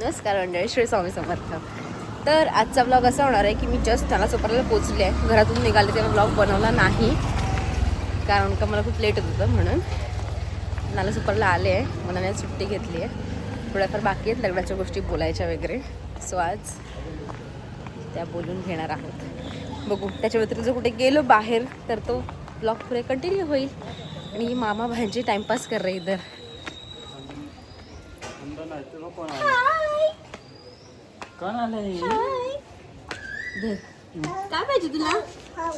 नमस्कार मंडळी, श्री स्वामी समर्थ. तर आजचा ब्लॉग असा होणार आहे की मी जस्ट नालासोपाराला पोचले आहे. घरातून निघाले तेव्हा ब्लॉग बनवला नाही कारण का मला खूप लेट होत होतं, म्हणून नालासोपाराला आले आहे. मला नाही सुट्टी घेतली आहे. थोड्याफार बाकी आहेत लग्नाच्या गोष्टी बोलायच्या वगैरे, सो आज त्या बोलून घेणार आहोत. बघू त्याच्या व्यतिरिक्त कुठे गेलो बाहेर तर तो ब्लॉग पुढे कंटिन्यू होईल. आणि मामा भांजी टाइमपास कर रहे इधर. कोण आलंय? काय पाहिजे तुला?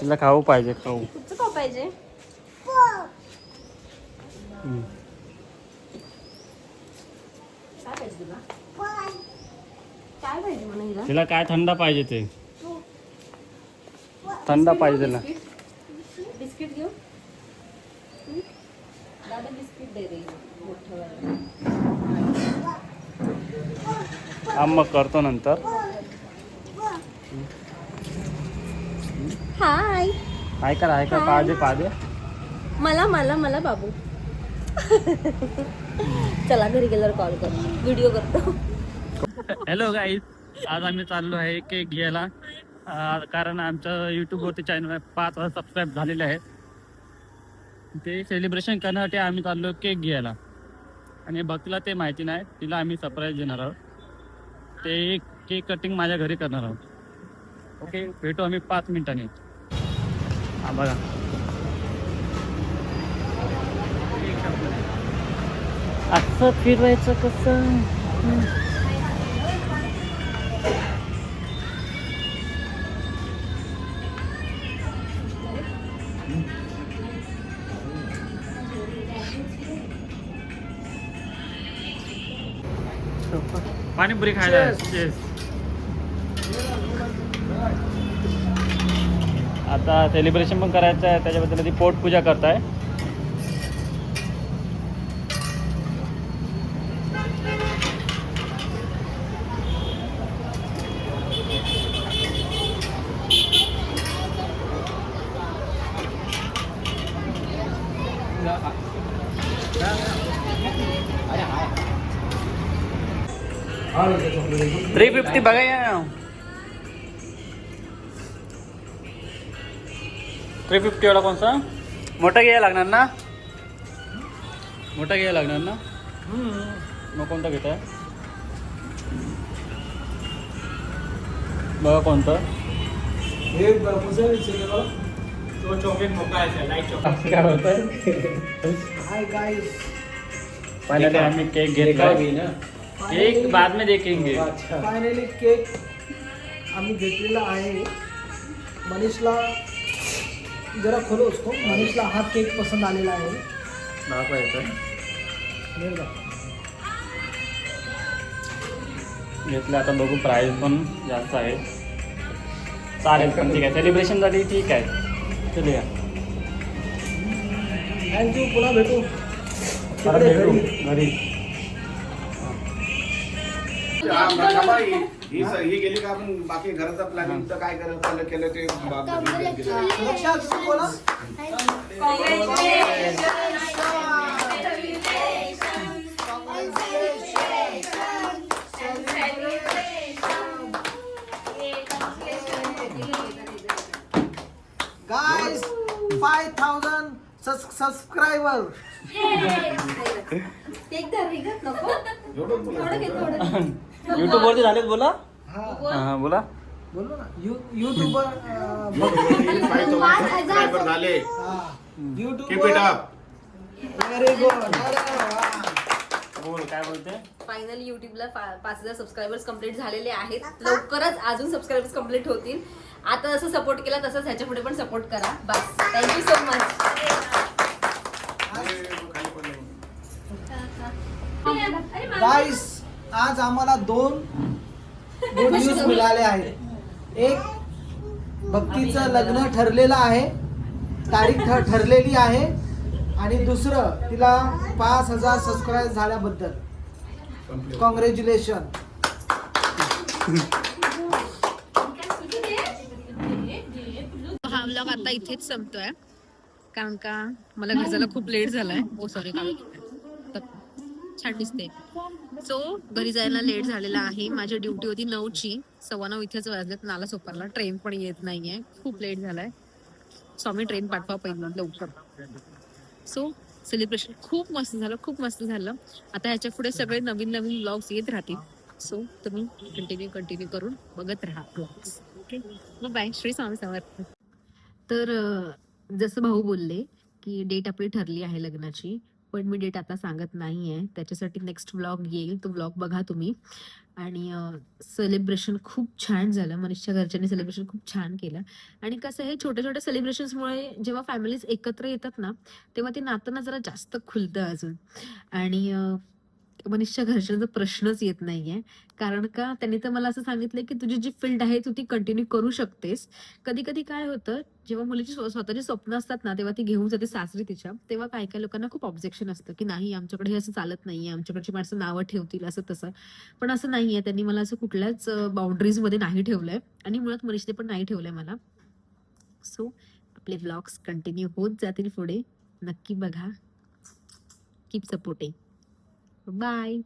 तिला खाऊ पाहिजे. कुठचं खाऊ पाहिजे? काय पाहिजे तुला? काय पाहिजे म्हणून? तिला काय थंड पाहिजे? ते थंड पाहिजे तिला. बिस्किट घेऊ. दादा बिस्किट दे रे मोठं. मग करतो नंतर. हाय. ऐका पाहिजे मला मला मला बाबू. चला घरी गेल्यावर कॉल कर, व्हिडिओ करतो. हॅलो गाईज, आज आम्ही चाललो आहे केक घ्यायला. कारण आमचं यूट्यूबवरती चॅनल 5,000 सबस्क्राईब झालेले आहेत. ते सेलिब्रेशन करण्यासाठी आम्ही चाललो केक घ्यायला. आणि भक्तीला ते माहिती नाही, तिला आम्ही सरप्राईज देणार आहोत. ते केक कटिंग माझ्या घरी करणार आहोत. ओके, भेटू आम्ही 5 मिनिटांनी. बघा असं फिरवायचं कसं. पाणीपुरी खायला. आता सेलिब्रेशन पण करायचं आहे, त्याच्याबद्दल ती पोटपूजा करताय. $350 बघा या. 350 वाला कोणता? मोठा घ्यायला लागणार ना? मोठा घ्यायला लागणार ना? मग कोणता घेत आहे? बघा कोणतं. चॉकलेट मोठा आहे, लाईट चॉकलेट. काय होतं? हाय गाइस, फायनली आम्ही केक घेतला. केक बाद में देखेंगे. फायनली केक आम्ही घेतलेला आहे. मनीषला जरा खोलो उसको. मनीषला हा केक पसंद आलेला आहे. घेतलं. आता बघू, प्राईस पण जास्त आहे. चालेल, पण ठीक आहे. सेलिब्रेशन झाली, ठीक आहे. चलूया. थँक्यू. पुन्हा भेटू घरी. ही गेली का आपण बाकी घराचा प्लॅनिंग तर काय करायचं केलं ते लक्षात बोला. Guys, 5,000 subscriber. युट्यूब वरती झालेत. बोला. हा बोला. बोलो ना. युट्यूबर सबस्क्रायबर झाले. Keep it up. Very good. बोल, काय बोलते? फायनली युट्यूबला 5,000 सबस्क्रायबर्स कंप्लीट झालेले आहेत. लवकरच अजून सबस्क्रायबर्स कंप्लीट होतील. आता जसं सपोर्ट केला तसंच ह्याच्या पुढे पण सपोर्ट करा. बस, थँक्यू सो मच. गाइस, आज आम्हाला 2 गुड न्यूज मिळाले आहेत. एक, भक्तीचं लग्न ठरलेलं आहे, तारीख ठरलेली आहे. आणि दुसरं, तिला 5,000 सबस्क्राईब झाल्याबद्दल कॉंग्रॅच्युलेशन. हा व्लॉग आता इथेच संपतोय कारण का मला घरी जायला खूप लेट झालाय. ओ सॉरी. छान दिसते. सो घरी जायला लेट झालेला आहे. माझी ड्युटी होती 9ची, 9:15 इथेच वाजलेत नाला सोपारला. ट्रेन पण येत नाहीये, खूप लेट झालाय. स्वामी ट्रेन पाठवा पहिलं लवकर. सो सेलिब्रेशन खूप मस्त झालं, खूप मस्त झालं. आता ह्याच्या पुढे सगळे नवीन नवीन ब्लॉग्स येत राहतील. सो तुम्ही कंटिन्यू करून बघत राहा blogs. Okay, bye. Shri Swami Samarth. तर जसं भाऊ बोलले की डेट आपली ठरली आहे लग्नाची, पण मी डेट आता सांगत नाहीये. त्याच्यासाठी नेक्स्ट व्लॉग येईल, तो व्लॉग बघा तुम्ही. आणि सेलिब्रेशन खूप छान झालं. मनीषच्या घरच्यांनी सेलिब्रेशन खूप छान केलं. आणि कसं आहे, छोट्या छोट्या सेलिब्रेशन्समुळे जेव्हा फॅमिलीज एकत्र येतात ना, तेव्हा ते नातं ना जरा जास्त खुलतं अजून. आणि मनीषच्या घरच्यांचा प्रश्नच येत नाहीये. कारण का, त्यांनी तर मला असं सांगितलं की तुझी जी फील्ड आहे तू ती कंटिन्यू करू शकतेस. कधी कधी काय होतं, जेव्हा मुलीची स्वतःची स्वप्न असतात ना, तेव्हा ती घेऊन जाते सासरी तिच्या, तेव्हा काय काय लोकांना खूप ऑब्जेक्शन असतं की नाही, आमच्याकडे हे असं चालत नाहीये, आमच्याकडची माणसं नावं ठेवतील असं तसं. पण असं नाहीये, त्यांनी मला असं कुठल्याच बाउंड्रीज मध्ये नाही ठेवलंय. आणि मुळात मनीषने पण नाही ठेवलंय मला. सो आपले व्लॉग्स कंटिन्यू होत जातील पुढे. नक्की बघा. Keep supporting. बाय.